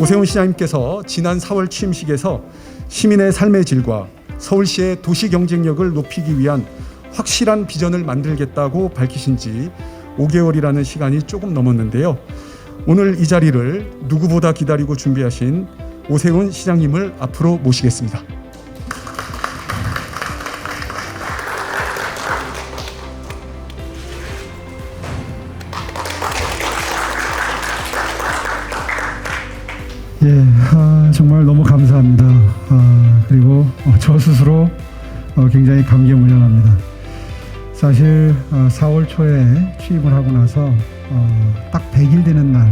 오세훈 시장님께서 지난 4월 취임식에서 시민의 삶의 질과 서울시의 도시 경쟁력을 높이기 위한 확실한 비전을 만들겠다고 밝히신 지 5개월이라는 시간이 조금 넘었는데요. 오늘 이 자리를 누구보다 기다리고 준비하신 오세훈 시장님을 앞으로 모시겠습니다. 정말 너무 감사합니다. 그리고 저 스스로 굉장히 감개무량합니다. 사실 4월 초에 취임을 하고 나서 딱 100일 되는 날,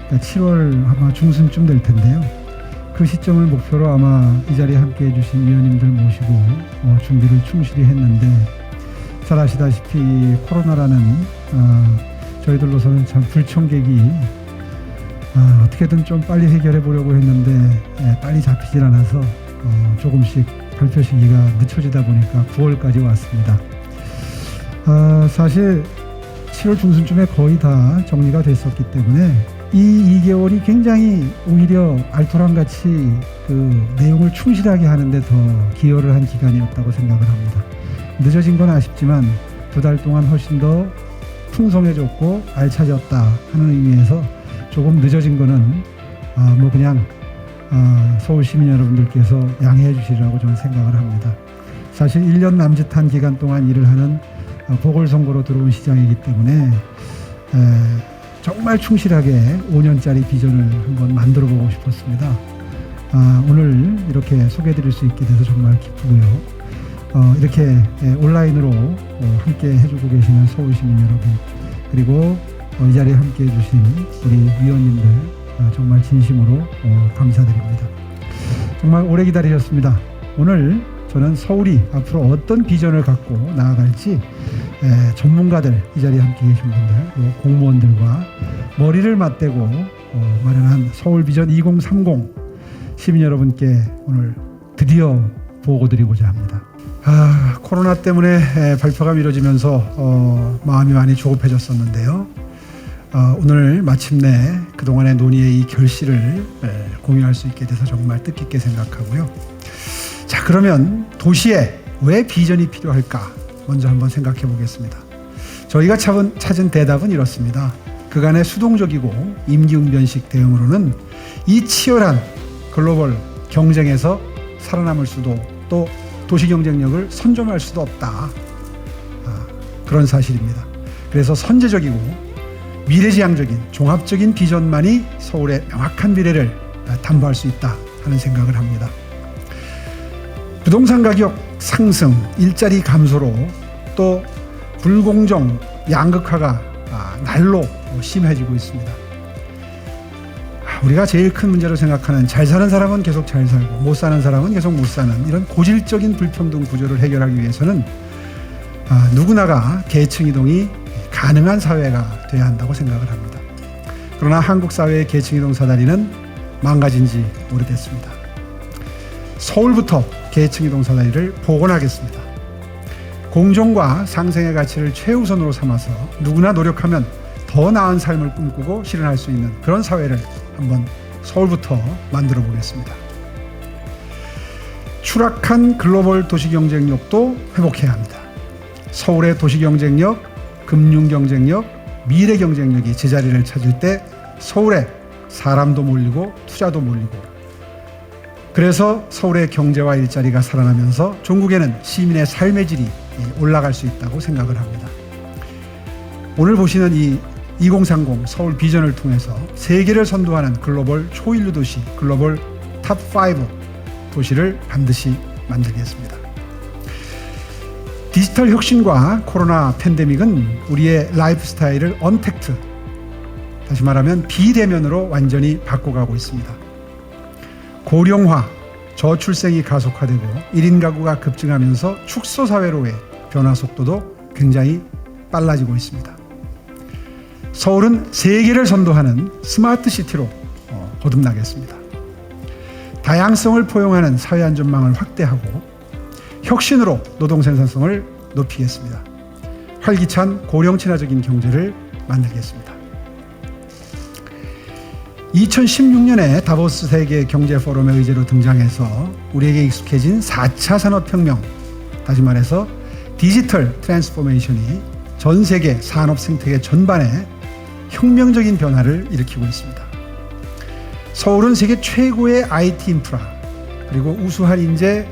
그러니까 7월 아마 중순쯤 될 텐데요. 그 시점을 목표로 아마 이 자리에 함께해 주신 위원님들 모시고 준비를 충실히 했는데, 잘 아시다시피 코로나라는 저희들로서는 참 불청객이 어떻게든 좀 빨리 해결해 보려고 했는데 빨리 잡히질 않아서 조금씩 발표 시기가 늦춰지다 보니까 9월까지 왔습니다. 사실 7월 중순쯤에 거의 다 정리가 됐었기 때문에 이 2개월이 굉장히 오히려 알토란같이 그 내용을 충실하게 하는데 더 기여를 한 기간이었다고 생각을 합니다. 늦어진 건 아쉽지만 2달 동안 훨씬 더 풍성해졌고 알차졌다 하는 의미에서 조금 늦어진 거는 그냥 서울 시민 여러분들께서 양해해 주시라고 저는 생각을 합니다. 사실 1년 남짓한 기간 동안 일을 하는 보궐선거로 들어온 시장이기 때문에 정말 충실하게 5년짜리 비전을 한번 만들어 보고 싶었습니다. 오늘 이렇게 소개해 드릴 수 있게 돼서 정말 기쁘고요. 이렇게 온라인으로 함께 해주고 계시는 서울 시민 여러분, 그리고 이 자리에 함께해 주신 우리 위원님들 정말 진심으로 감사드립니다. 정말 오래 기다리셨습니다. 오늘 저는 서울이 앞으로 어떤 비전을 갖고 나아갈지 전문가들, 이 자리에 함께 계신 분들, 그리고 공무원들과 머리를 맞대고 마련한 서울 비전 2030 시민 여러분께 오늘 드디어 보고 드리고자 합니다. 코로나 때문에 발표가 미뤄지면서 마음이 많이 조급해졌었는데요. 오늘 마침내 그동안의 논의의 이 결실을 공유할 수 있게 돼서 정말 뜻깊게 생각하고요. 자, 그러면 도시에 왜 비전이 필요할까? 먼저 한번 생각해 보겠습니다. 저희가 찾은 대답은 이렇습니다. 그간의 수동적이고 임기응변식 대응으로는 이 치열한 글로벌 경쟁에서 살아남을 수도, 또 도시 경쟁력을 선점할 수도 없다. 그런 사실입니다. 그래서 선제적이고 미래지향적인 종합적인 비전만이 서울의 명확한 미래를 담보할 수 있다 하는 생각을 합니다. 부동산 가격 상승, 일자리 감소로 또 불공정, 양극화가 날로 심해지고 있습니다. 우리가 제일 큰 문제로 생각하는 잘 사는 사람은 계속 잘 살고 못 사는 사람은 계속 못 사는 이런 고질적인 불평등 구조를 해결하기 위해서는 누구나가 계층 이동이 가능한 사회가 돼야 한다고 생각을 합니다. 그러나 한국 사회의 계층 이동 사다리는 망가진 지 오래됐습니다. 서울부터 계층 이동 사다리를 복원하겠습니다. 공정과 상생의 가치를 최우선으로 삼아서 누구나 노력하면 더 나은 삶을 꿈꾸고 실현할 수 있는 그런 사회를 한번 서울부터 만들어 보겠습니다. 추락한 글로벌 도시 경쟁력도 회복해야 합니다. 서울의 도시 경쟁력, 금융 경쟁력, 미래 경쟁력이 제자리를 찾을 때 서울에 사람도 몰리고 투자도 몰리고, 그래서 서울의 경제와 일자리가 살아나면서 전국에는 시민의 삶의 질이 올라갈 수 있다고 생각을 합니다. 오늘 보시는 이 2030 서울 비전을 통해서 세계를 선도하는 글로벌 초일류 도시, 글로벌 탑5 도시를 반드시 만들겠습니다. 디지털 혁신과 코로나 팬데믹은 우리의 라이프 스타일을 언택트, 다시 말하면 비대면으로 완전히 바꿔가고 있습니다. 고령화, 저출생이 가속화되고 1인 가구가 급증하면서 축소 사회로의 변화 속도도 굉장히 빨라지고 있습니다. 서울은 세계를 선도하는 스마트 시티로 거듭나겠습니다. 다양성을 포용하는 사회 안전망을 확대하고 혁신으로 노동 생산성을 높이겠습니다. 활기찬 고령 친화적인 경제를 만들겠습니다. 2016년에 다보스 세계 경제 포럼의 의제로 등장해서 우리에게 익숙해진 4차 산업혁명, 다시 말해서 디지털 트랜스포메이션이 전 세계 산업 생태계 전반에 혁명적인 변화를 일으키고 있습니다. 서울은 세계 최고의 IT 인프라, 그리고 우수한 인재,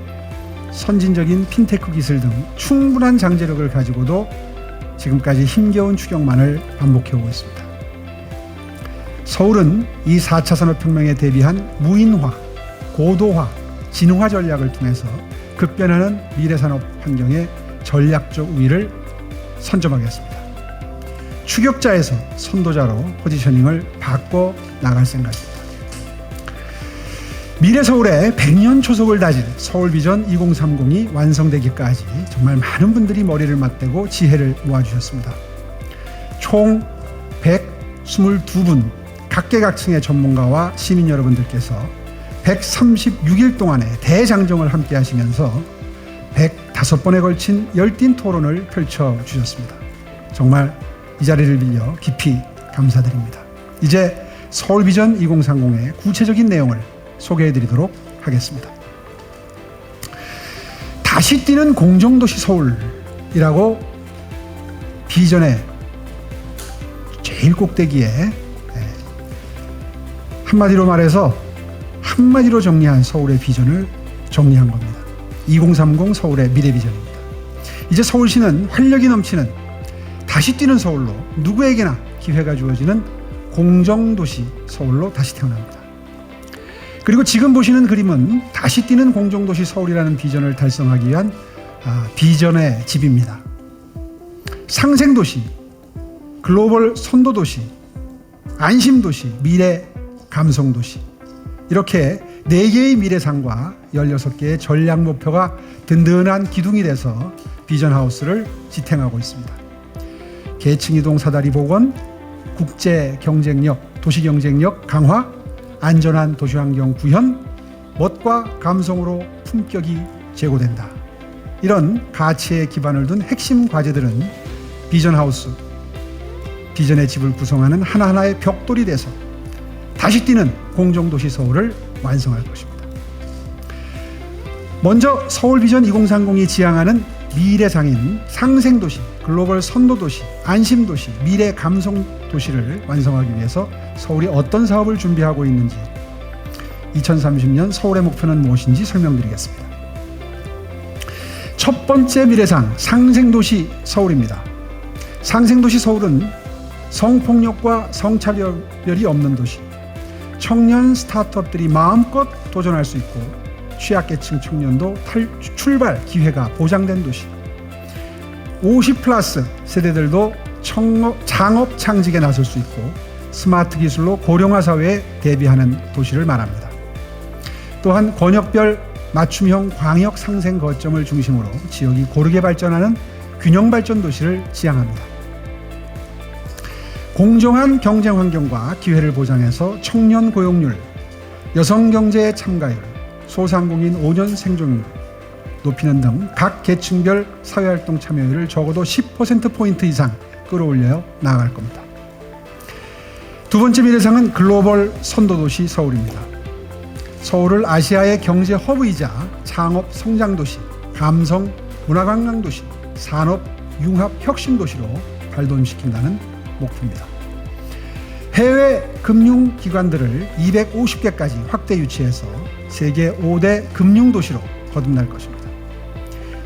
선진적인 핀테크 기술 등 충분한 장제력을 가지고도 지금까지 힘겨운 추격만을 반복해오고 있습니다. 서울은 이 4차 산업혁명에 대비한 무인화, 고도화, 진흥화 전략을 통해서 급변하는 미래산업 환경의 전략적 우위를 선점하겠습니다. 추격자에서 선도자로 포지셔닝을 바꿔 나갈 생각입니다. 미래 서울의 100년 초석을 다질 서울비전 2030이 완성되기까지 정말 많은 분들이 머리를 맞대고 지혜를 모아주셨습니다. 총 122분 각계각층의 전문가와 시민 여러분들께서 136일 동안의 대장정을 함께 하시면서 105번에 걸친 열띤 토론을 펼쳐주셨습니다. 정말 이 자리를 빌려 깊이 감사드립니다. 이제 서울비전 2030의 구체적인 내용을 소개해드리도록 하겠습니다. 다시 뛰는 공정도시 서울이라고 비전의 제일 꼭대기에 한마디로 말해서 한마디로 정리한 서울의 비전을 정리한 겁니다. 2030 서울의 미래 비전입니다. 이제 서울시는 활력이 넘치는 다시 뛰는 서울로 누구에게나 기회가 주어지는 공정도시 서울로 다시 태어납니다. 그리고 지금 보시는 그림은 다시 뛰는 공정도시 서울이라는 비전을 달성하기 위한 비전의 집입니다. 상생도시, 글로벌 선도도시, 안심도시, 미래 감성도시, 이렇게 4개의 미래상과 16개의 전략 목표가 든든한 기둥이 돼서 비전하우스를 지탱하고 있습니다. 계층이동 사다리 복원, 국제 경쟁력, 도시 경쟁력 강화, 안전한 도시환경 구현, 멋과 감성으로 품격이 제고된다. 이런 가치에 기반을 둔 핵심 과제들은 비전하우스, 비전의 집을 구성하는 하나하나의 벽돌이 돼서 다시 뛰는 공정도시 서울을 완성할 것입니다. 먼저 서울비전 2030이 지향하는 미래상인 상생도시, 글로벌 선도도시, 안심도시, 미래 감성도시를 완성하기 위해서 서울이 어떤 사업을 준비하고 있는지, 2030년 서울의 목표는 무엇인지 설명드리겠습니다. 첫 번째 미래상, 상생도시 서울입니다. 상생도시 서울은 성폭력과 성차별이 없는 도시, 청년 스타트업들이 마음껏 도전할 수 있고 취약계층 청년도 출발 기회가 보장된 도시, 50+ 세대들도 창업 창직에 나설 수 있고 스마트 기술로 고령화 사회에 대비하는 도시를 말합니다. 또한 권역별 맞춤형 광역 상생 거점을 중심으로 지역이 고르게 발전하는 균형 발전 도시를 지향합니다. 공정한 경쟁 환경과 기회를 보장해서 청년 고용률, 여성 경제의 참가율, 소상공인 5년 생존율 높이는 등 각 계층별 사회활동 참여율을 적어도 10%포인트 이상 끌어올려 나아갈 겁니다. 두 번째 미래상은 글로벌 선도도시 서울입니다. 서울을 아시아의 경제 허브이자 창업 성장도시, 감성 문화관광도시, 산업 융합 혁신도시로 발돋움시킨다는 목표입니다. 해외 금융기관들을 250개까지 확대 유치해서 세계 5대 금융도시로 거듭날 것입니다.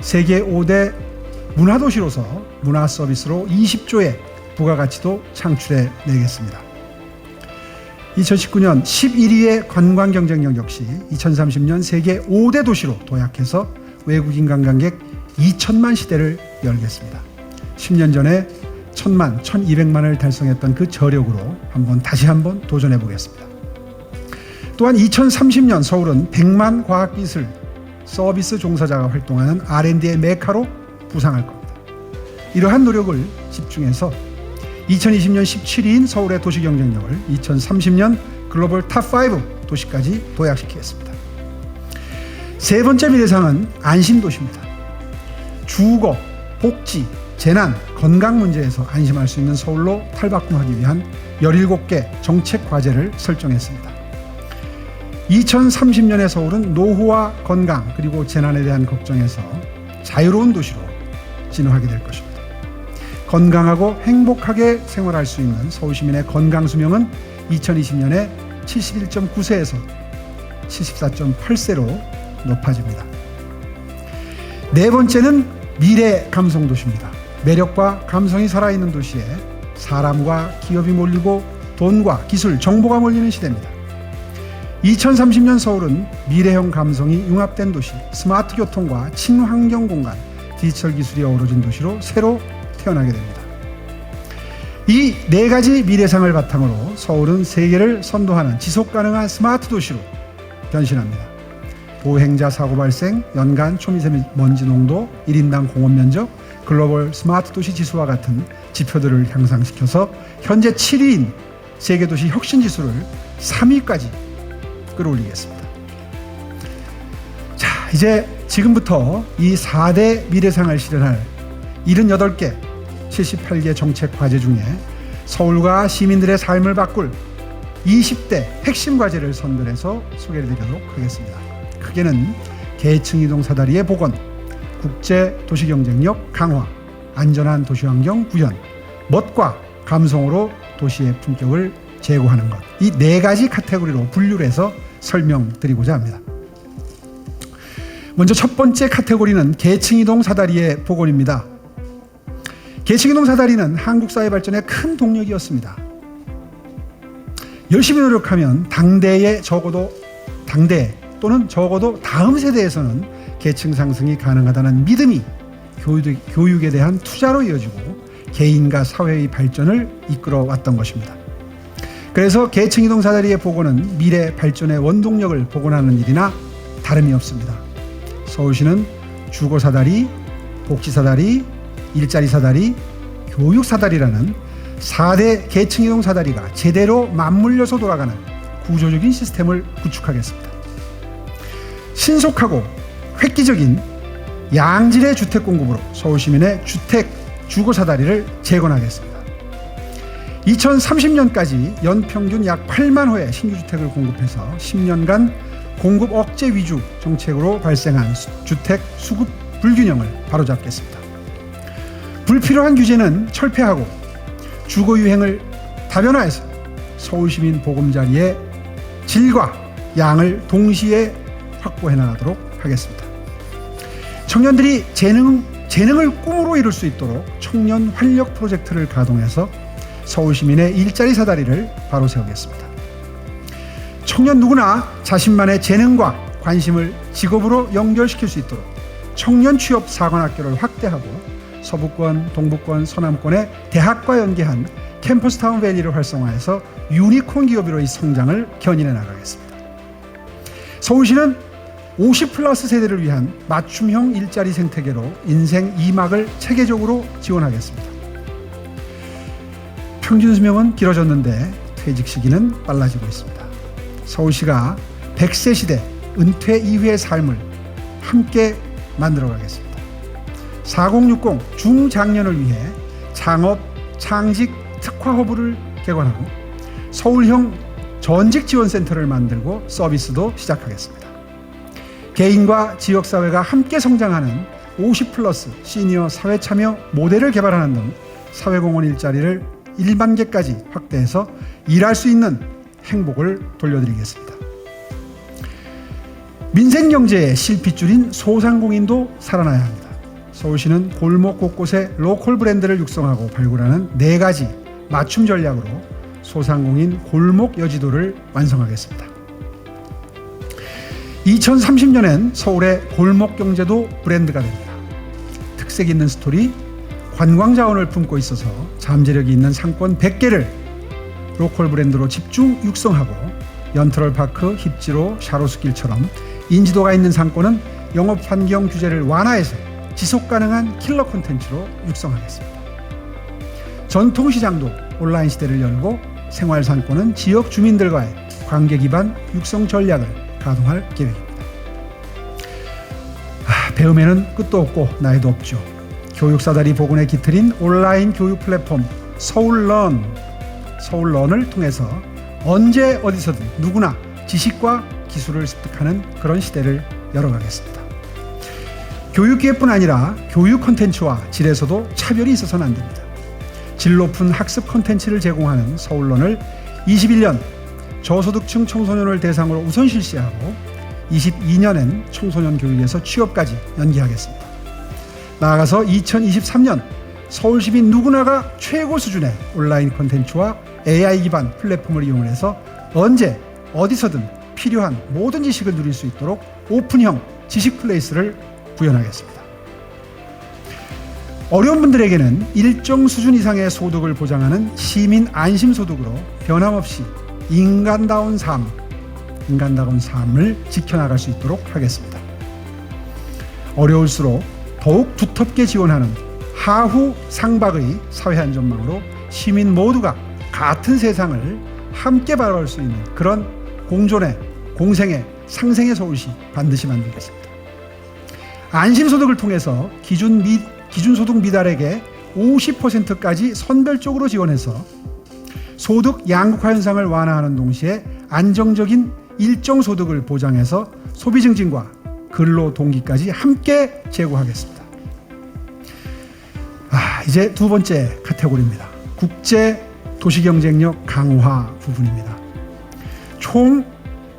세계 5대 문화도시로서 문화서비스로 20조의 부가가치도 창출해 내겠습니다. 2019년 11위의 관광 경쟁력 역시 2030년 세계 5대 도시로 도약해서 외국인 관광객 2천만 시대를 열겠습니다. 10년 전에 1000만, 1200만을 달성했던 그 저력으로 다시 한번 도전해 보겠습니다. 또한 2030년 서울은 100만 과학기술 서비스 종사자가 활동하는 R&D의 메카로 부상할 겁니다. 이러한 노력을 집중해서 2020년 17위인 서울의 도시 경쟁력을 2030년 글로벌 탑5 도시까지 도약시키겠습니다. 세 번째 미래상은 안심도시입니다. 주거, 복지, 재난, 건강 문제에서 안심할 수 있는 서울로 탈바꿈하기 위한 17개 정책 과제를 설정했습니다. 2030년의 서울은 노후와 건강 그리고 재난에 대한 걱정에서 자유로운 도시로 진화하게 될 것입니다. 건강하고 행복하게 생활할 수 있는 서울 시민의 건강 수명은 2020년에 71.9세에서 74.8세로 높아집니다. 네 번째는 미래 감성 도시입니다. 매력과 감성이 살아있는 도시에 사람과 기업이 몰리고 돈과 기술, 정보가 몰리는 시대입니다. 2030년 서울은 미래형 감성이 융합된 도시, 스마트 교통과 친환경 공간, 디지털 기술이 어우러진 도시로 새로 태어나게 됩니다. 이 네 가지 미래상을 바탕으로 서울은 세계를 선도하는 지속가능한 스마트 도시로 변신합니다. 보행자 사고 발생, 연간 초미세먼지 농도, 1인당 공원 면적, 글로벌 스마트 도시 지수와 같은 지표들을 향상시켜서 현재 7위인 세계도시 혁신 지수를 3위까지 끌어올리겠습니다. 자, 이제 지금부터 이 4대 미래상을 실현할 78개, 78개 정책 과제 중에 서울과 시민들의 삶을 바꿀 20대 핵심 과제를 선별해서 소개를 드리도록 하겠습니다. 크게는 계층 이동 사다리의 복원, 국제 도시 경쟁력 강화, 안전한 도시 환경 구현, 멋과 감성으로 도시의 품격을 제고하는 것. 이 네 가지 카테고리로 분류를 해서 설명드리고자 합니다. 먼저 첫 번째 카테고리는 계층 이동 사다리의 복원입니다. 계층 이동 사다리는 한국 사회 발전의 큰 동력이었습니다. 열심히 노력하면 당대 또는 적어도 다음 세대에서는 계층 상승이 가능하다는 믿음이 교육에 대한 투자로 이어지고 개인과 사회의 발전을 이끌어 왔던 것입니다. 그래서 계층 이동 사다리의 복원은 미래 발전의 원동력을 복원하는 일이나 다름이 없습니다. 서울시는 주거 사다리, 복지 사다리, 일자리 사다리, 교육 사다리라는 4대 계층 이동 사다리가 제대로 맞물려서 돌아가는 구조적인 시스템을 구축하겠습니다. 신속하고 획기적인 양질의 주택 공급으로 서울 시민의 주택 주거 사다리를 재건하겠습니다. 2030년까지 연평균 약 8만 호의 신규 주택을 공급해서 10년간 공급 억제 위주 정책으로 발생한 주택 수급 불균형을 바로잡겠습니다. 불필요한 규제는 철폐하고 주거 유행을 다변화해서 서울 시민 보금자리의 질과 양을 동시에 확보해 나가도록 하겠습니다. 청년들이 재능을 꿈으로 이룰 수 있도록 청년 활력 프로젝트를 가동해서 서울 시민의 일자리 사다리를 바로 세우겠습니다. 청년 누구나 자신만의 재능과 관심을 직업으로 연결시킬 수 있도록 청년 취업 사관학교를 확대하고 서부권, 동부권, 서남권의 대학과 연계한 캠퍼스타운 밸리를 활성화해서 유니콘 기업으로의 성장을 견인해 나가겠습니다. 서울시는 50+ 세대를 위한 맞춤형 일자리 생태계로 인생 2막을 체계적으로 지원하겠습니다. 평균 수명은 길어졌는데 퇴직 시기는 빨라지고 있습니다. 서울시가 100세 시대 은퇴 이후의 삶을 함께 만들어가겠습니다. 4060 중장년을 위해 창업, 창직, 특화 허브를 개관하고 서울형 전직 지원센터를 만들고 서비스도 시작하겠습니다. 개인과 지역사회가 함께 성장하는 50+ 시니어 사회참여 모델을 개발하는 등 사회공헌 일자리를 1만 개까지 확대해서 일할 수 있는 행복을 돌려드리겠습니다. 민생경제의 실핏줄인 소상공인도 살아나야 합니다. 서울시는 골목 곳곳에 로컬 브랜드를 육성하고 발굴하는 4가지 맞춤 전략으로 소상공인 골목 여지도를 완성하겠습니다. 2030년엔 서울의 골목 경제도 브랜드가 됩니다. 특색 있는 스토리, 관광 자원을 품고 있어서 잠재력이 있는 상권 100개를 로컬 브랜드로 집중 육성하고 연트럴파크, 힙지로, 샤로스길처럼 인지도가 있는 상권은 영업 환경 규제를 완화해서 지속 가능한 킬러 콘텐츠로 육성하겠습니다. 전통시장도 온라인 시대를 열고 생활 상권은 지역 주민들과의 관계 기반 육성 전략을 가동할 계획입니다. 배움에는 끝도 없고 나이도 없죠. 교육사다리 복원에 깃들인 온라인 교육 플랫폼 서울런을 통해서 언제 어디서든 누구나 지식과 기술을 습득하는 그런 시대를 열어가겠습니다. 교육기회뿐 아니라 교육 콘텐츠와 질에서도 차별이 있어서는 안 됩니다. 질 높은 학습 콘텐츠를 제공하는 서울런을 21년 저소득층 청소년을 대상으로 우선 실시하고 22년엔 청소년 교육에서 취업까지 연계하겠습니다. 나아가서 2023년 서울시민 누구나가 최고 수준의 온라인 콘텐츠와 AI 기반 플랫폼을 이용해서 언제 어디서든 필요한 모든 지식을 누릴 수 있도록 오픈형 지식 플레이스를 구현하겠습니다. 어려운 분들에게는 일정 수준 이상의 소득을 보장하는 시민 안심소득으로 변함없이 인간다운 삶을 지켜나갈 수 있도록 하겠습니다. 어려울수록 더욱 두텁게 지원하는 하후 상박의 사회안전망으로 시민 모두가 같은 세상을 함께 바라볼 수 있는 그런 공존의, 공생의, 상생의 서울시 반드시 만들겠습니다. 안심소득을 통해서 기준소득 미달에게 50%까지 선별적으로 지원해서 소득 양극화 현상을 완화하는 동시에 안정적인 일정 소득을 보장해서 소비 증진과 근로 동기까지 함께 제고하겠습니다. 이제 두 번째 카테고리입니다. 국제 도시 경쟁력 강화 부분입니다. 총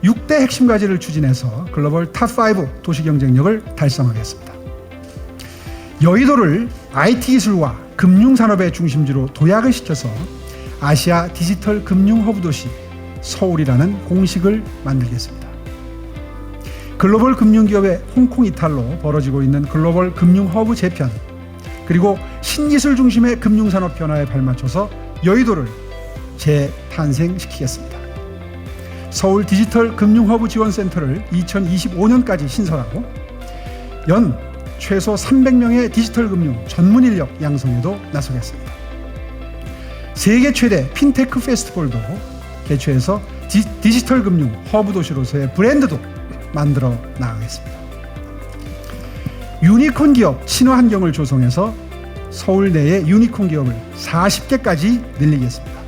6대 핵심 과제를 추진해서 글로벌 탑5 도시 경쟁력을 달성하겠습니다. 여의도를 IT 기술과 금융 산업의 중심지로 도약을 시켜서 아시아 디지털 금융 허브 도시 서울이라는 공식을 만들겠습니다. 글로벌 금융기업의 홍콩 이탈로 벌어지고 있는 글로벌 금융 허브 재편, 그리고 신기술 중심의 금융산업 변화에 발맞춰서 여의도를 재탄생시키겠습니다. 서울 디지털 금융허브 지원센터를 2025년까지 신설하고 연 최소 300명의 디지털 금융 전문 인력 양성에도 나서겠습니다. 세계 최대 핀테크 페스티벌도 개최해서 디지털 금융 허브 도시로서의 브랜드도 만들어 나가겠습니다. 유니콘 기업 친화 환경을 조성해서 서울 내의 유니콘 기업을 40개까지 늘리겠습니다.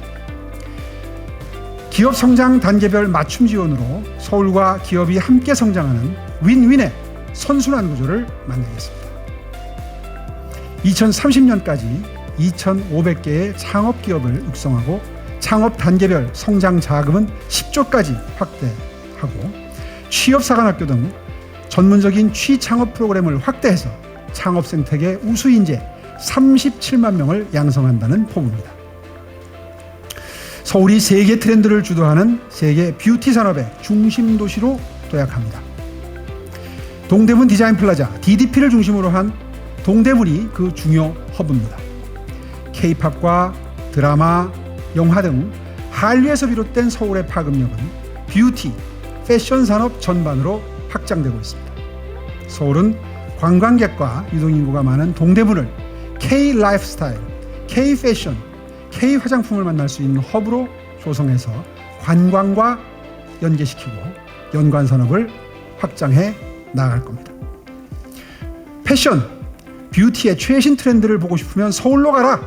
기업 성장 단계별 맞춤 지원으로 서울과 기업이 함께 성장하는 윈윈의 선순환 구조를 만들겠습니다. 2030년까지 2,500개의 창업 기업을 육성하고 창업 단계별 성장 자금은 10조까지 확대하고 취업사관학교 등 전문적인 취창업 프로그램을 확대해서 창업 생태계 우수 인재 37만 명을 양성한다는 포부입니다. 서울이 세계 트렌드를 주도하는 세계 뷰티 산업의 중심 도시로 도약합니다. 동대문 디자인 플라자 DDP를 중심으로 한 동대문이 그 중요 허브입니다. K-팝과 드라마, 영화 등 한류에서 비롯된 서울의 파급력은 뷰티, 패션 산업 전반으로 확장되고 있습니다. 서울은 관광객과 유동인구가 많은 동대문을 K-라이프스타일, K-패션, K-화장품을 만날 수 있는 허브로 조성해서 관광과 연계시키고 연관 산업을 확장해 나아갈 겁니다. 패션, 뷰티의 최신 트렌드를 보고 싶으면 서울로 가라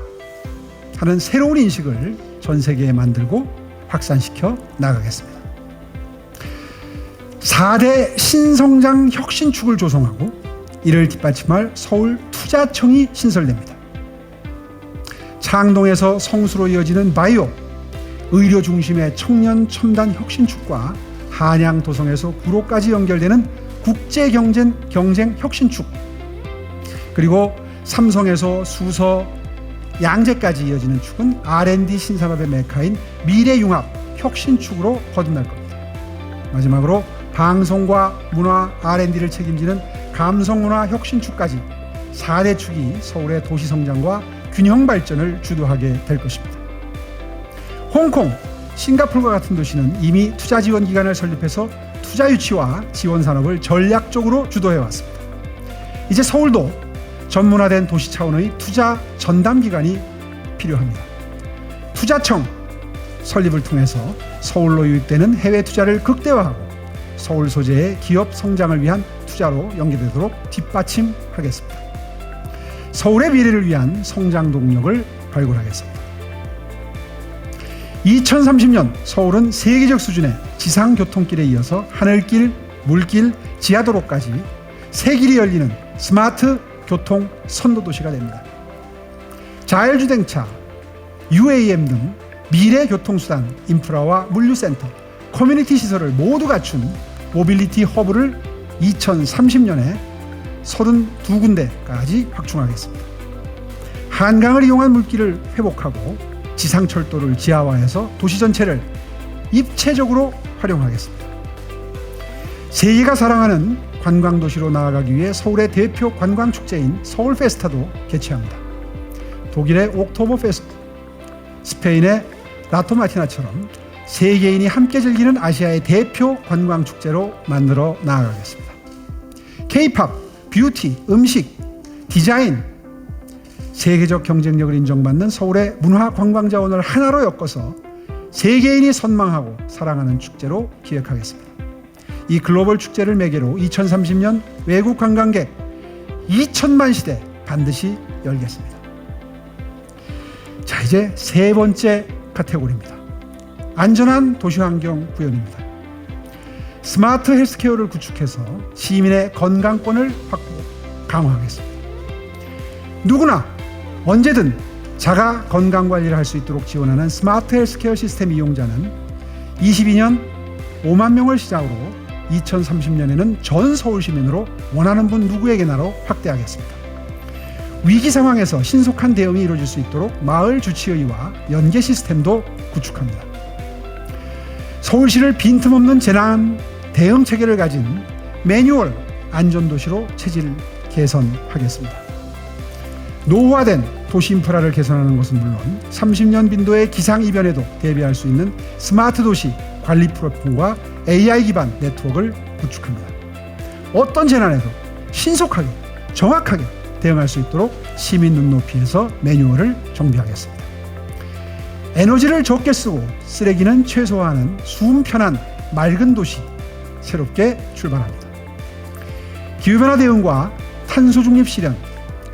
하는 새로운 인식을 전 세계에 만들고 확산시켜 나가겠습니다. 4대 신성장 혁신축을 조성하고 이를 뒷받침할 서울 투자청이 신설됩니다. 창동에서 성수로 이어지는 바이오, 의료 중심의 청년 첨단 혁신축과 한양 도성에서 구로까지 연결되는 국제 경쟁 혁신축, 그리고 삼성에서 수서, 양재까지 이어지는 축은 R&D 신산업의 메카인 미래융합 혁신축으로 거듭날 겁니다. 마지막으로 방송과 문화 R&D를 책임지는 감성문화 혁신축까지 4대 축이 서울의 도시 성장과 균형 발전을 주도하게 될 것입니다. 홍콩, 싱가포르와 같은 도시는 이미 투자 지원 기관을 설립해서 투자 유치와 지원 산업을 전략적으로 주도해 왔습니다. 이제 서울도 전문화된 도시 차원의 투자 전담 기관이 필요합니다. 투자청 설립을 통해서 서울로 유입되는 해외 투자를 극대화하고 서울 소재의 기업 성장을 위한 투자로 연계되도록 뒷받침하겠습니다. 서울의 미래를 위한 성장 동력을 발굴하겠습니다. 2030년 서울은 세계적 수준의 지상교통길에 이어서 하늘길, 물길, 지하도로까지 새 길이 열리는 스마트 교통 선도도시가 됩니다. 자율주행차, UAM 등 미래 교통수단, 인프라와 물류센터, 커뮤니티 시설을 모두 갖춘 모빌리티 허브를 2030년에 32군데까지 확충하겠습니다. 한강을 이용한 물길을 회복하고 지상철도를 지하화해서 도시 전체를 입체적으로 활용하겠습니다. 세계가 사랑하는 관광도시로 나아가기 위해 서울의 대표 관광축제인 서울페스타도 개최합니다. 독일의 옥토버페스트, 스페인의 라토마티나처럼 세계인이 함께 즐기는 아시아의 대표 관광축제로 만들어 나아가겠습니다. K-팝, 뷰티, 음식, 디자인, 세계적 경쟁력을 인정받는 서울의 문화 관광 자원을 하나로 엮어서 세계인이 선망하고 사랑하는 축제로 기획하겠습니다. 이 글로벌 축제를 매개로 2030년 외국 관광객 2천만 시대 반드시 열겠습니다. 자, 이제 세 번째 카테고리입니다. 안전한 도시환경 구현입니다. 스마트 헬스케어를 구축해서 시민의 건강권을 확보, 강화하겠습니다. 누구나 언제든 자가 건강관리를 할 수 있도록 지원하는 스마트 헬스케어 시스템 이용자는 22년 5만 명을 시작으로 2030년에는 전 서울 시민으로 원하는 분 누구에게나로 확대하겠습니다. 위기 상황에서 신속한 대응이 이루어질 수 있도록 마을 주치의와 연계 시스템도 구축합니다. 서울시를 빈틈없는 재난 대응 체계를 가진 매뉴얼 안전도시로 체질 개선하겠습니다. 노후화된 도시 인프라를 개선하는 것은 물론 30년 빈도의 기상이변에도 대비할 수 있는 스마트 도시 관리 플랫폼과 AI 기반 네트워크를 구축합니다. 어떤 재난에도 신속하게 정확하게 대응할 수 있도록 시민 눈높이에서 매뉴얼을 정비하겠습니다. 에너지를 적게 쓰고 쓰레기는 최소화하는 숨 편한 맑은 도시 새롭게 출발합니다. 기후변화 대응과 탄소 중립 실현,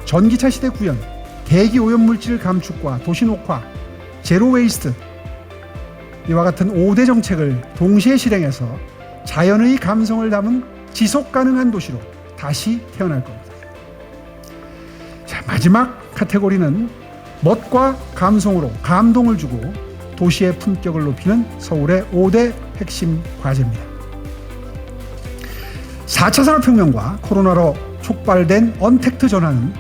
전기차 시대 구현, 대기 오염 물질 감축과 도시 녹화, 제로 웨이스트 이와 같은 5대 정책을 동시에 실행해서 자연의 감성을 담은 지속 가능한 도시로 다시 태어날 겁니다. 자, 마지막 카테고리는 멋과 감성으로 감동을 주고 도시의 품격을 높이는 서울의 5대 핵심 과제입니다. 4차 산업혁명과 코로나로 촉발된 언택트 전환은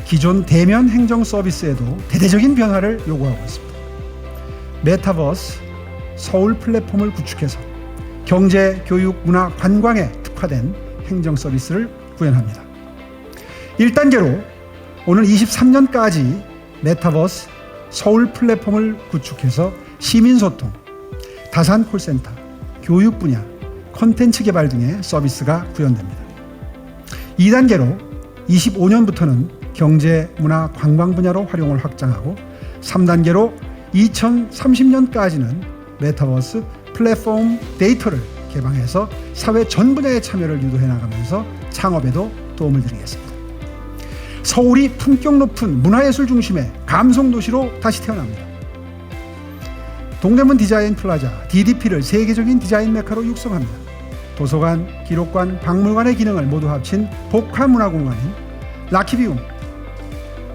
기존 대면 행정 서비스에도 대대적인 변화를 요구하고 있습니다. 메타버스 서울 플랫폼을 구축해서 경제, 교육, 문화, 관광에 특화된 행정 서비스를 구현합니다. 1단계로 오늘 23년까지 메타버스 서울 플랫폼을 구축해서 시민소통, 다산 콜센터, 교육 분야, 콘텐츠 개발 등의 서비스가 구현됩니다. 2단계로 25년부터는 경제, 문화, 관광 분야로 활용을 확장하고 3단계로 2030년까지는 메타버스 플랫폼 데이터를 개방해서 사회 전 분야의 참여를 유도해 나가면서 창업에도 도움을 드리겠습니다. 서울이 품격 높은 문화예술 중심의 감성도시로 다시 태어납니다. 동대문 디자인 플라자 DDP를 세계적인 디자인 메카로 육성합니다. 도서관, 기록관, 박물관의 기능을 모두 합친 복합문화공간인 라키비움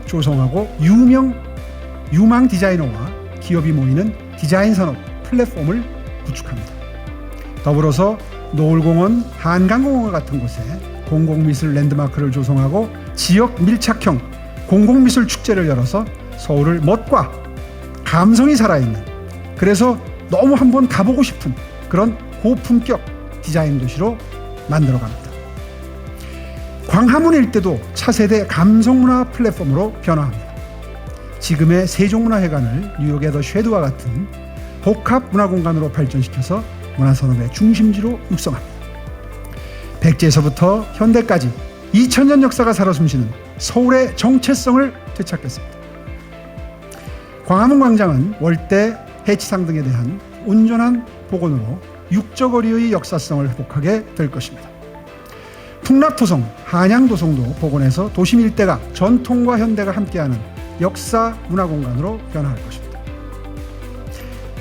조성하고 유망 디자이너와 기업이 모이는 디자인 산업 플랫폼을 구축합니다. 더불어서 노을공원, 한강공원 같은 곳에 공공미술 랜드마크를 조성하고 지역 밀착형 공공미술 축제를 열어서 서울을 멋과 감성이 살아있는, 그래서 너무 한번 가보고 싶은 그런 고품격 디자인 도시로 만들어갑니다. 광화문 일대도 차세대 감성문화 플랫폼으로 변화합니다. 지금의 세종문화회관을 뉴욕의 더 쉐드와 같은 복합문화공간으로 발전시켜서 문화산업의 중심지로 육성합니다. 백제에서부터 현대까지 2000년 역사가 살아 숨쉬는 서울의 정체성을 되찾겠습니다. 광화문 광장은 월대 해치상 등에 대한 온전한 복원으로 육저거리의 역사성을 회복하게 될 것입니다. 풍락토성, 한양도성도 복원해서 도심 일대가 전통과 현대가 함께하는 역사 문화공간으로 변화할 것입니다.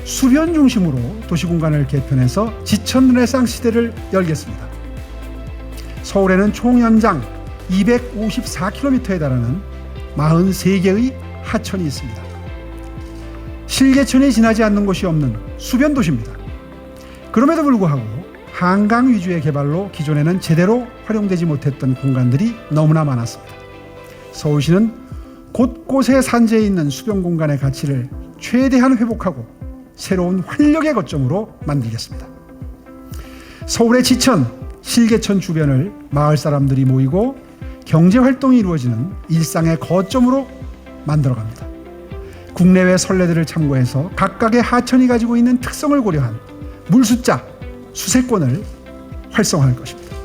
수변 중심으로 도시공간을 개편해서 지천 르네상스 시대를 열겠습니다. 서울에는 총 연장 254km에 달하는 43개의 하천이 있습니다. 실개천이 지나지 않는 곳이 없는 수변 도시입니다. 그럼에도 불구하고 한강 위주의 개발로 기존에는 제대로 활용되지 못했던 공간들이 너무나 많았습니다. 서울시는 곳곳에 산재해 있는 수변 공간의 가치를 최대한 회복하고 새로운 활력의 거점으로 만들겠습니다. 서울의 지천, 실개천 주변을 마을 사람들이 모이고 경제활동이 이루어지는 일상의 거점으로 만들어갑니다. 국내외 선례들을 참고해서 각각의 하천이 가지고 있는 특성을 고려한 물숫자, 수세권을 활성화할 것입니다.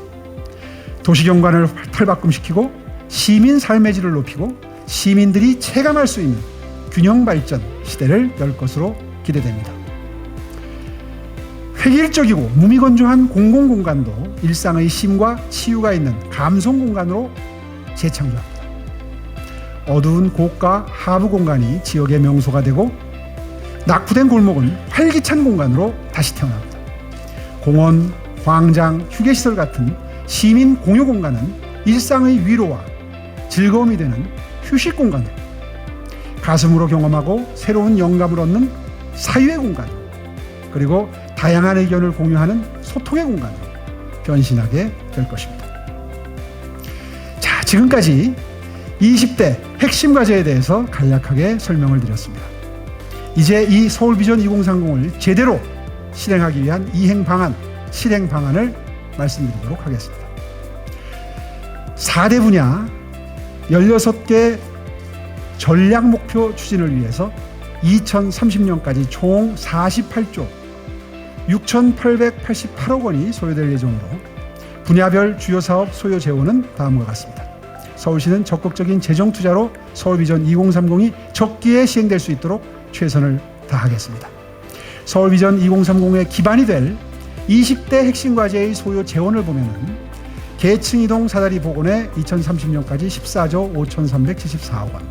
도시경관을 탈바꿈시키고 시민 삶의 질을 높이고 시민들이 체감할 수 있는 균형발전 시대를 열 것으로 기대됩니다. 획일적이고 무미건조한 공공공간도 일상의 쉼과 치유가 있는 감성공간으로 재창조합니다. 어두운 고가 하부 공간이 지역의 명소가 되고 낙후된 골목은 활기찬 공간으로 다시 태어납니다. 공원, 광장, 휴게시설 같은 시민 공유 공간은 일상의 위로와 즐거움이 되는 휴식 공간으로, 가슴으로 경험하고 새로운 영감을 얻는 사유의 공간, 그리고 다양한 의견을 공유하는 소통의 공간으로 변신하게 될 것입니다. 자, 지금까지 20대 핵심 과제에 대해서 간략하게 설명을 드렸습니다. 이제 이 서울비전 2030을 제대로 실행하기 위한 실행 방안을 말씀드리도록 하겠습니다. 4대 분야 16개 전략 목표 추진을 위해서 2030년까지 총 48조 6,888억 원이 소요될 예정으로 분야별 주요 사업 소요 재원은 다음과 같습니다. 서울시는 적극적인 재정 투자로 서울비전 2030이 적기에 시행될 수 있도록 최선을 다하겠습니다. 서울비전 2030의 기반이 될 20대 핵심 과제의 소요 재원을 보면은 계층 이동 사다리 복원에 2030년까지 14조 5,374억 원,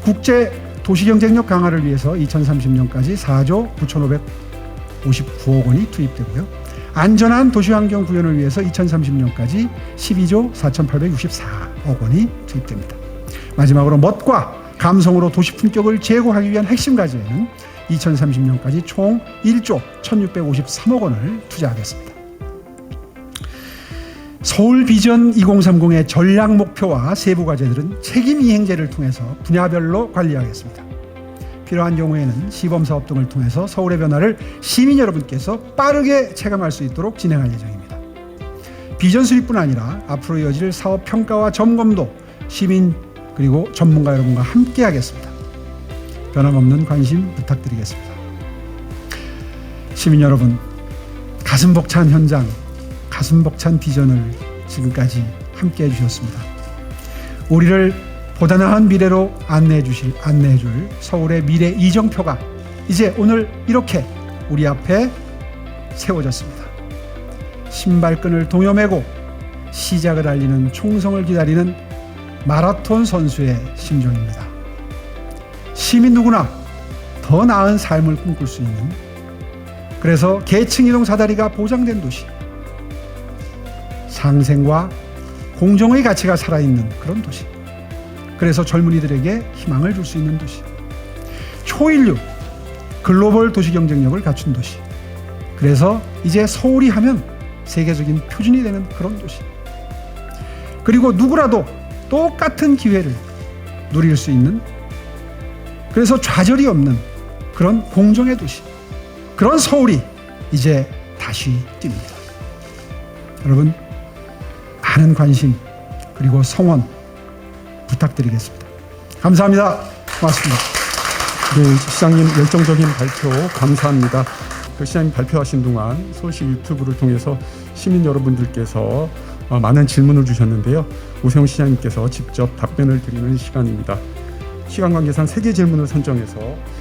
국제 도시경쟁력 강화를 위해서 2030년까지 4조 9,559억 원이 투입되고요. 안전한 도시환경 구현을 위해서 2030년까지 12조 4,864억 원이 투입됩니다. 마지막으로 멋과 감성으로 도시 품격을 제고하기 위한 핵심 과제에는 2030년까지 총 1조 1,653억 원을 투자하겠습니다. 서울 비전 2030의 전략 목표와 세부 과제들은 책임 이행제를 통해서 분야별로 관리하겠습니다. 필요한 경우에는 시범사업 등을 통해서 서울의 변화를 시민 여러분께서 빠르게 체감할 수 있도록 진행할 예정입니다. 비전 수립뿐 아니라 앞으로 이어질 사업 평가와 점검도 시민 그리고 전문가 여러분과 함께 하겠습니다. 변함없는 관심 부탁드리겠습니다. 시민 여러분, 가슴 벅찬 현장, 가슴 벅찬 비전을 지금까지 함께 해주셨습니다. 우리를 보다 나은 미래로 안내해줄 서울의 미래 이정표가 이제 오늘 이렇게 우리 앞에 세워졌습니다. 신발끈을 동여매고 시작을 알리는 총성을 기다리는 마라톤 선수의 심정입니다. 시민 누구나 더 나은 삶을 꿈꿀 수 있는, 그래서 계층 이동 사다리가 보장된 도시, 상생과 공정의 가치가 살아있는 그런 도시, 그래서 젊은이들에게 희망을 줄 수 있는 도시, 초인류 글로벌 도시 경쟁력을 갖춘 도시, 그래서 이제 서울이 하면 세계적인 표준이 되는 그런 도시, 그리고 누구라도 똑같은 기회를 누릴 수 있는, 그래서 좌절이 없는 그런 공정의 도시, 그런 서울이 이제 다시 뜁니다. 여러분, 많은 관심 그리고 성원 부탁드리겠습니다. 감사합니다. 고맙습니다. 네, 시장님 열정적인 발표 감사합니다. 시장님 발표하신 동안 서울시 유튜브를 통해서 시민 여러분들께서 많은 질문을 주셨는데요. 오세훈 시장님께서 직접 답변을 드리는 시간입니다. 시간 관계상 3개 질문을 선정해서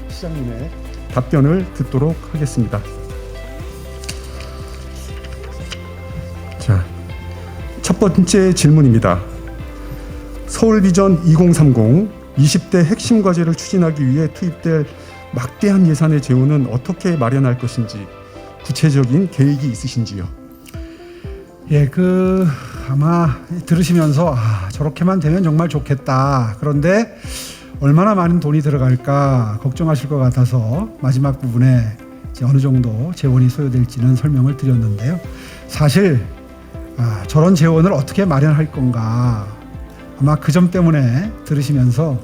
시장님의 답변을 듣도록 하겠습니다. 자, 첫 번째 질문입니다. 서울비전 2030 20대 핵심 과제를 추진하기 위해 투입될 막대한 예산의 재원은 어떻게 마련할 것인지 구체적인 계획이 있으신지요? 예, 아마 들으시면서 저렇게만 되면 정말 좋겠다. 그런데 얼마나 많은 돈이 들어갈까 걱정하실 것 같아서 마지막 부분에 이제 어느 정도 재원이 소요될지는 설명을 드렸는데요. 사실 저런 재원을 어떻게 마련할 건가, 아마 그 점 때문에 들으시면서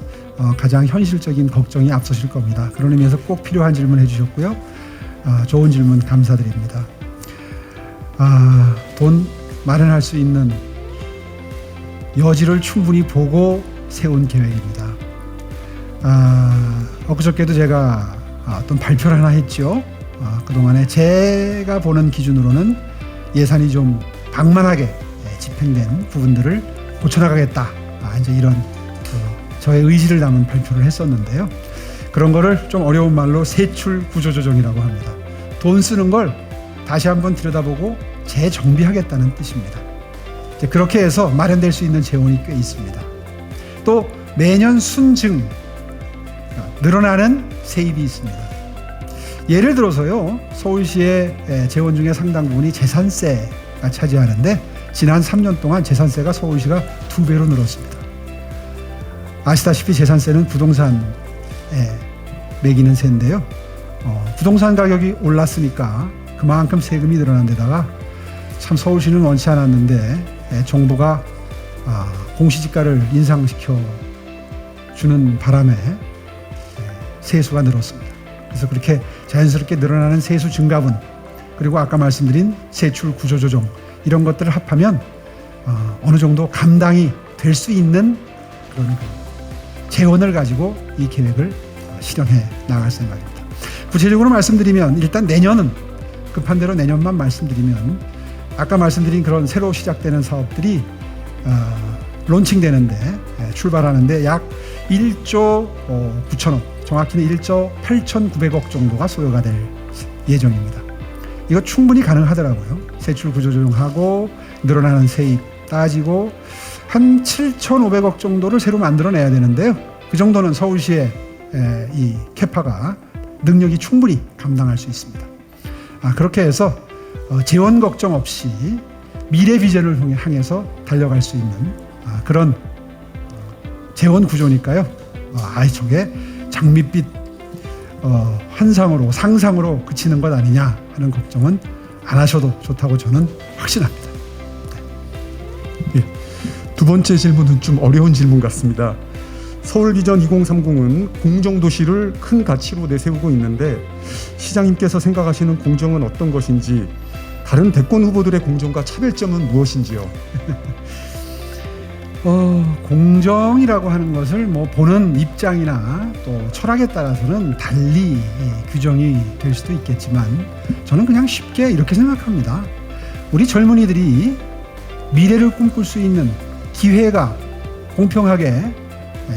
가장 현실적인 걱정이 앞서실 겁니다. 그런 의미에서 꼭 필요한 질문 해주셨고요. 좋은 질문 감사드립니다. 돈 마련할 수 있는 여지를 충분히 보고 세운 계획입니다. 엊그저께도 제가 어떤 발표를 하나 했죠. 그동안에 제가 보는 기준으로는 예산이 좀 방만하게 집행된 부분들을 고쳐나가겠다. 이제 이런 저의 의지를 담은 발표를 했었는데요. 그런 거를 좀 어려운 말로 세출 구조조정이라고 합니다. 돈 쓰는 걸 다시 한번 들여다보고 재정비하겠다는 뜻입니다. 이제 그렇게 해서 마련될 수 있는 재원이 꽤 있습니다. 또 매년 순증, 늘어나는 세입이 있습니다. 예를 들어서요, 서울시의 재원 중에 상당 부분이 재산세가 차지하는데 지난 3년 동안 재산세가 서울시가 2배로 늘었습니다. 아시다시피 재산세는 부동산에 매기는 세인데요. 부동산 가격이 올랐으니까 그만큼 세금이 늘어난 데다가 참 서울시는 원치 않았는데 정부가 공시지가를 인상시켜 주는 바람에 세수가 늘었습니다. 그래서 그렇게 자연스럽게 늘어나는 세수 증가분, 그리고 아까 말씀드린 세출 구조조정, 이런 것들을 합하면 어느 정도 감당이 될 수 있는 그런 재원을 가지고 이 계획을 실현해 나갈 생각입니다. 구체적으로 말씀드리면 일단 내년은, 급한 대로 내년만 말씀드리면, 아까 말씀드린 그런 새로 시작되는 사업들이 론칭되는데, 출발하는데 약 1조 9천억, 정확히는 1조 8,900억 정도가 소요가 될 예정입니다. 이거 충분히 가능하더라고요. 세출 구조조정하고 늘어나는 세입 따지고 한 7,500억 정도를 새로 만들어내야 되는데요. 그 정도는 서울시의 이 캐파가, 능력이 충분히 감당할 수 있습니다. 그렇게 해서 재원 걱정 없이 미래 비전을 향해서 달려갈 수 있는 그런 재원 구조니까요. 저게 장밋빛 환상으로, 상상으로 그치는 것 아니냐 하는 걱정은 안 하셔도 좋다고 저는 확신합니다. 예, 두 번째 질문은 좀 어려운 질문 같습니다. 서울비전 2030은 공정도시를 큰 가치로 내세우고 있는데 시장님께서 생각하시는 공정은 어떤 것인지, 다른 대권 후보들의 공정과 차별점은 무엇인지요? 공정이라고 하는 것을 보는 입장이나 또 철학에 따라서는 달리 규정이 될 수도 있겠지만, 저는 그냥 쉽게 이렇게 생각합니다. 우리 젊은이들이 미래를 꿈꿀 수 있는 기회가 공평하게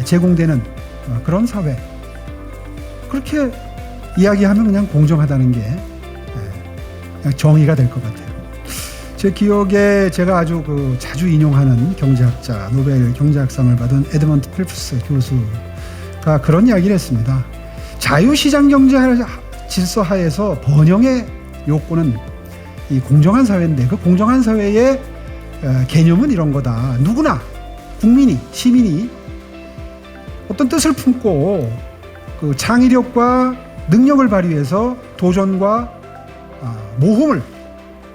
제공되는 그런 사회, 그렇게 이야기하면 그냥 공정하다는 게 그냥 정의가 될 것 같아요. 제 기억에 제가 아주 자주 인용하는 경제학자, 노벨 경제학상을 받은 에드먼드 펠프스 교수가 그런 이야기를 했습니다. 자유시장 경제 질서 하에서 번영의 요건은 이 공정한 사회인데, 그 공정한 사회의 개념은 이런 거다. 누구나, 국민이, 시민이 어떤 뜻을 품고 그 창의력과 능력을 발휘해서 도전과 모험을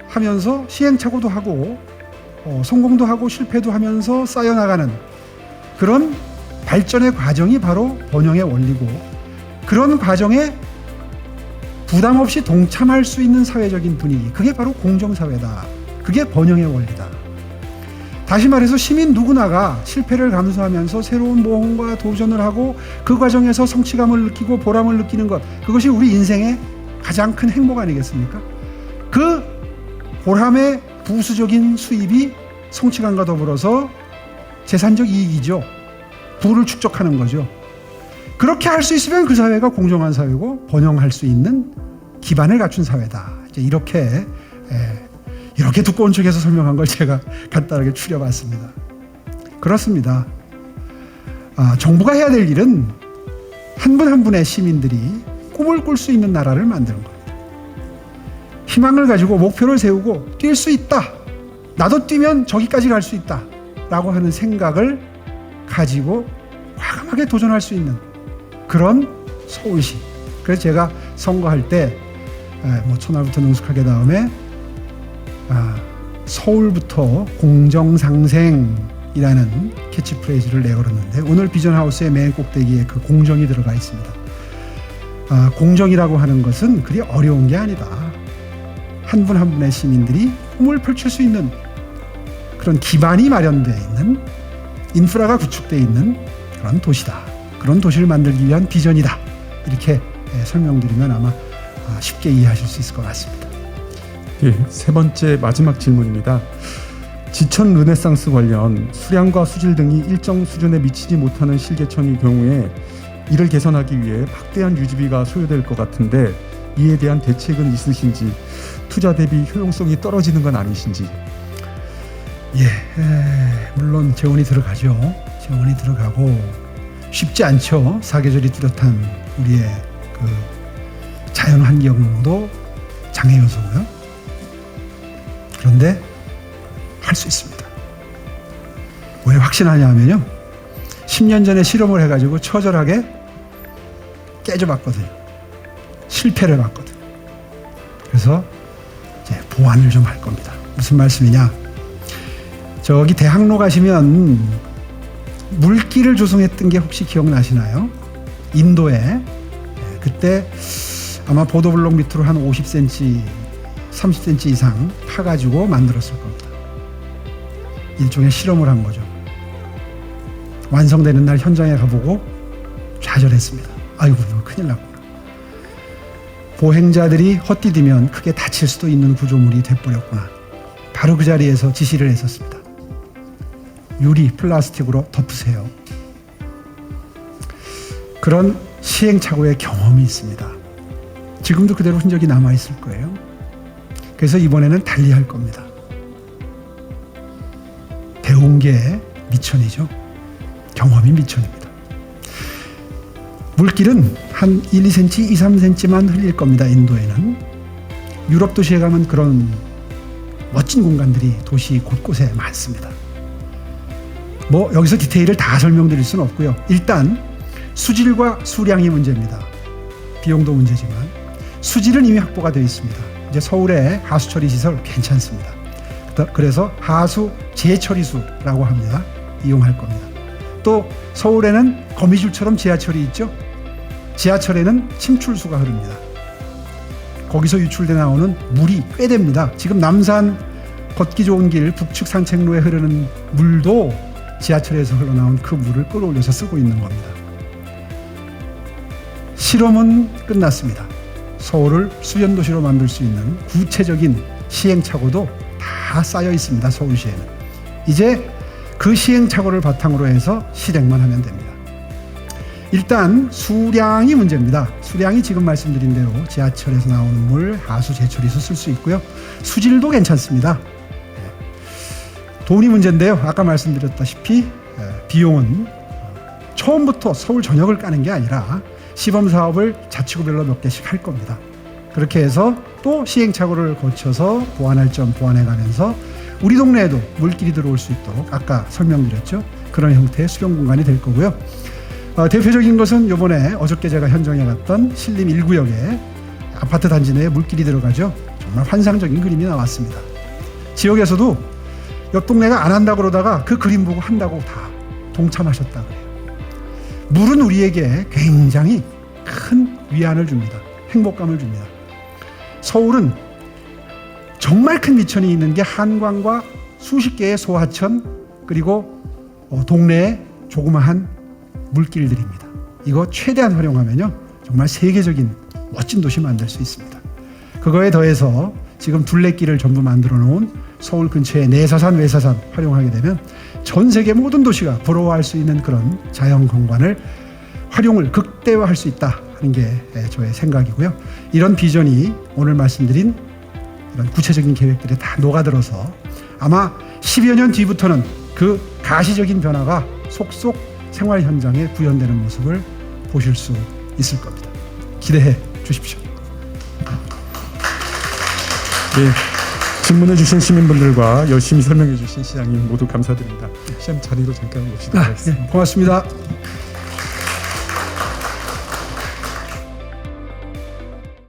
하면서 시행착오도 하고 성공도 하고 실패도 하면서 쌓여나가는 그런 발전의 과정이 바로 번영의 원리고, 그런 과정에 부담 없이 동참할 수 있는 사회적인 분위기, 그게 바로 공정사회다. 그게 번영의 원리다. 다시 말해서 시민 누구나가 실패를 감수하면서 새로운 모험과 도전을 하고 그 과정에서 성취감을 느끼고 보람을 느끼는 것, 그것이 우리 인생의 가장 큰 행복 아니겠습니까? 그 보람의 부수적인 수입이 성취감과 더불어서 재산적 이익이죠. 부를 축적하는 거죠. 그렇게 할 수 있으면 그 사회가 공정한 사회고 번영할 수 있는 기반을 갖춘 사회다. 이제 이렇게 이렇게 두꺼운 책에서 설명한 걸 제가 간단하게 추려봤습니다. 그렇습니다. 정부가 해야 될 일은 한 분 한 분의 시민들이 꿈을 꿀 수 있는 나라를 만드는 겁니다. 희망을 가지고 목표를 세우고 뛸 수 있다. 나도 뛰면 저기까지 갈 수 있다. 라고 하는 생각을 가지고 과감하게 도전할 수 있는 그런 서울시. 그래서 제가 선거할 때 천하부터 능숙하게 다음에 서울부터 공정상생이라는 캐치프레이즈를 내걸었는데 오늘 비전하우스의 맨 꼭대기에 그 공정이 들어가 있습니다. 공정이라고 하는 것은 그리 어려운 게 아니다. 한 분 한 분의 시민들이 꿈을 펼칠 수 있는 그런 기반이 마련되어 있는 인프라가 구축되어 있는 그런 도시다. 그런 도시를 만들기 위한 비전이다. 이렇게 설명드리면 아마 쉽게 이해하실 수 있을 것 같습니다. 예, 세 번째 마지막 질문입니다. 지천 르네상스 관련 수량과 수질 등이 일정 수준에 미치지 못하는 실개천의 경우에 이를 개선하기 위해 막대한 유지비가 소요될 것 같은데 이에 대한 대책은 있으신지, 투자 대비 효용성이 떨어지는 건 아니신지. 물론 재원이 들어가죠. 재원이 들어가고 쉽지 않죠. 사계절이 뚜렷한 우리의 그 자연 환경도 장애 요소고요. 그런데 할 수 있습니다. 왜 확신하냐 하면요. 10년 전에 실험을 해가지고 처절하게 깨져봤거든요. 실패를 봤거든요. 그래서 이제 보완을 좀 할 겁니다. 무슨 말씀이냐? 저기 대학로 가시면 물길을 조성했던 게 혹시 기억나시나요? 인도에 그때 아마 보도블록 밑으로 한 50cm, 30cm 이상 파가지고 만들었을 겁니다. 일종의 실험을 한 거죠. 완성되는 날 현장에 가보고 좌절했습니다. 아이고, 이거 큰일 났구나. 보행자들이 헛디디면 크게 다칠 수도 있는 구조물이 돼버렸구나. 바로 그 자리에서 지시를 했었습니다. 유리, 플라스틱으로 덮으세요. 그런 시행착오의 경험이 있습니다. 지금도 그대로 흔적이 남아있을 거예요. 그래서 이번에는 달리 할 겁니다. 배운 게 미천이죠. 경험이 미천입니다. 물길은 한 1, 2cm, 2, 3cm만 흘릴 겁니다. 인도에는. 유럽 도시에 가면 그런 멋진 공간들이 도시 곳곳에 많습니다. 여기서 디테일을 다 설명드릴 수는 없고요. 일단 수질과 수량이 문제입니다. 비용도 문제지만 수질은 이미 확보가 되어 있습니다. 이제 서울의 하수처리 시설 괜찮습니다. 그래서 하수 재처리수라고 합니다. 이용할 겁니다. 또 서울에는 거미줄처럼 지하철이 있죠. 지하철에는 침출수가 흐릅니다. 거기서 유출돼 나오는 물이 꽤 됩니다. 지금 남산 걷기 좋은 길 북측 산책로에 흐르는 물도 지하철에서 흘러나온 그 물을 끌어올려서 쓰고 있는 겁니다. 실험은 끝났습니다. 서울을 수변도시로 만들 수 있는 구체적인 시행착오도 다 쌓여 있습니다. 서울시에는. 이제 그 시행착오를 바탕으로 해서 실행만 하면 됩니다. 일단 수량이 문제입니다. 수량이 지금 말씀드린 대로 지하철에서 나오는 물, 하수 재처리수 쓸 수 있고요. 수질도 괜찮습니다. 돈이 문제인데요. 아까 말씀드렸다시피 비용은 처음부터 서울 전역을 까는 게 아니라 시범 사업을 자치구별로 몇 개씩 할 겁니다. 그렇게 해서 또 시행착오를 거쳐서 보완할 점 보완해가면서 우리 동네에도 물길이 들어올 수 있도록 아까 설명드렸죠. 그런 형태의 수변 공간이 될 거고요. 대표적인 것은 이번에 어저께 제가 현장에 갔던 신림 1구역에 아파트 단지 내에 물길이 들어가죠. 정말 환상적인 그림이 나왔습니다. 지역에서도 옆 동네가 안 한다고 그러다가 그 그림 보고 한다고 다 동참하셨다 그래요. 물은 우리에게 굉장히 큰 위안을 줍니다. 행복감을 줍니다. 서울은 정말 큰 미천이 있는 게 한강과 수십 개의 소하천 그리고 동네의 조그마한 물길들입니다. 이거 최대한 활용하면요 정말 세계적인 멋진 도시 만들 수 있습니다. 그거에 더해서 지금 둘레길을 전부 만들어 놓은 서울 근처의 내사산, 외사산 활용하게 되면 전 세계 모든 도시가 부러워할 수 있는 그런 자연 공간을 활용을 극대화할 수 있다 하는 게 저의 생각이고요. 이런 비전이 오늘 말씀드린 이런 구체적인 계획들이 다 녹아들어서 아마 10여 년 뒤부터는 그 가시적인 변화가 속속 생활 현장에 구현되는 모습을 보실 수 있을 겁니다. 기대해 주십시오. 네, 질문해 주신 시민분들과 열심히 설명해 주신 시장님 모두 감사드립니다. 시장 자리로 잠깐 모시도록 하겠습니다. 고맙습니다.